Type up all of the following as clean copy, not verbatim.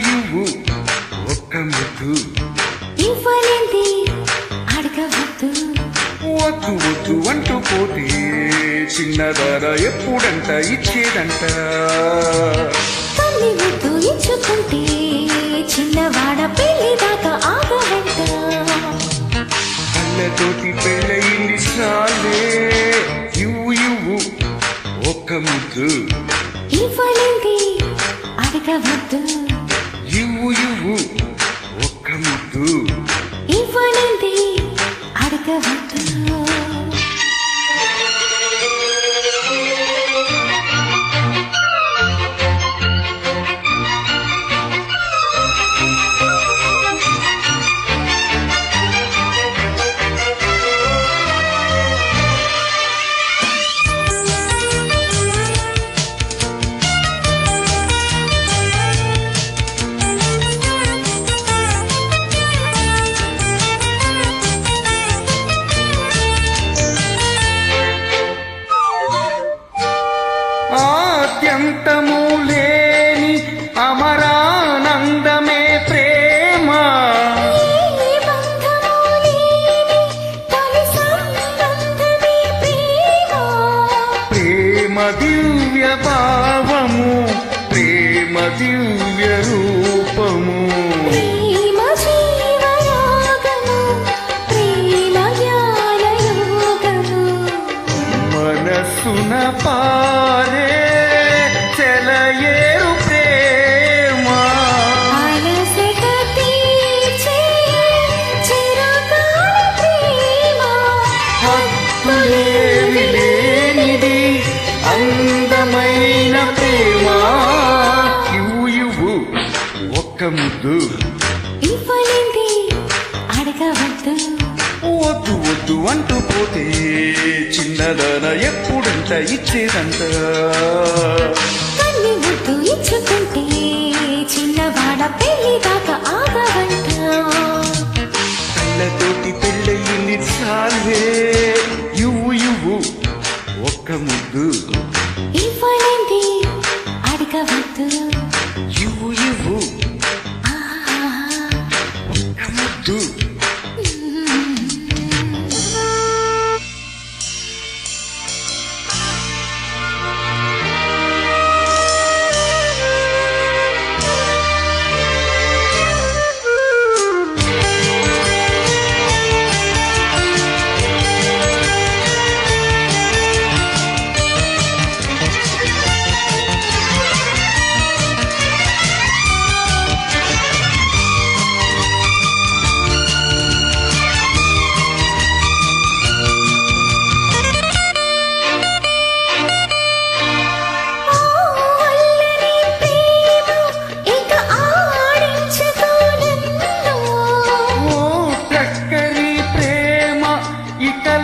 ఇవ్వు ఒక్క ముద్దు ఇవ్వలేంది అడగవద్దు వద్దు వద్దు అంటూ పోతే చిన్నదార ఎప్పుడంట ఇచ్చేదంట తల్లి ముద్దు ఇచ్చుకుంటే చిన్నవాడ పెళ్లి దాకా ఆగవంట అల్లతోటి పెళ్ళయింది సాలే ఇవ్వు ఒక్క ముద్దు ఇవ్వలేంది అడగవద్దు ఇవ్వు ఒక్క ముద్దు ఇవ్వలేంది అడగవద్దు ఆద్యంతము లేని అమరానందమే ప్రేమ ప్రేమ దివ్య భావము ప్రేమ దివ్య రూపము మనసున పారే చెలయేరు ప్రేమ హద్దులేని లేనిది అందమైన ప్రేమ ఇవ్వు ఒక్క ముద్దు ఇవ్వలేంది అడగవద్దు వద్దు వద్దు అంటూ పోతే చిన్నదన ఎప్పుడంట ఇచ్చేదంట తల్లి ముద్దు ఇచ్చుకుంటే చిన్నవాడ పెళ్లి దాకా ఆగవంట కళ్ళతోటి పెళ్ళయింది చాలే ఇవ్వు ఒక్క ముద్దు ఇవ్వలేంది అడగవద్దు ఇవ్వు ఒక్క ముద్దు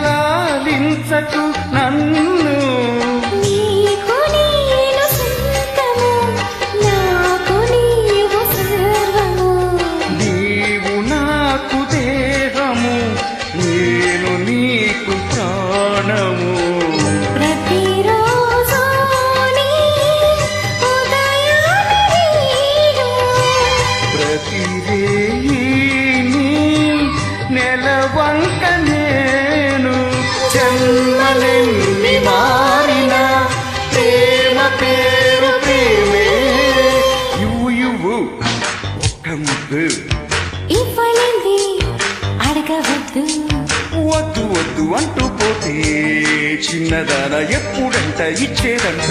లాలించకు నన్ను నీకు నేను సొంతము నాకు నీవు సర్వము నీవు నాకు దేహము నేను నీకు ప్రాణము ప్రతిరోజు నీ ఉదయాన్ని నేను ప్రతిరేయి నీ నెలవంక నేను జన్మలెన్ని మారిన ప్రేమ పేరు ప్రేమే ఇవ్వు ఒక్క ముద్దు ఇవ్వలేంది అడగవద్దు వద్దు వద్దు అంటూ పోతే చిన్నదాన ఎప్పుడంట ఇచ్చేదంట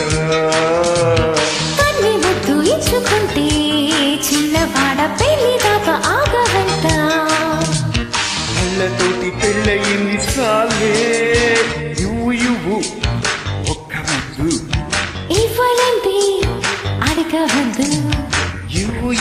తల్లి ముద్దు ఇచ్చుకుంటే చిన్నవాడ పెళ్లి దాకా ఆగవంట కళ్ళతోటి పెళ్ళయింది చాలే ఇవ్వు ఒక్క ముద్దు ఇవ్వలేంది అడగవద్దు ఇవ్వు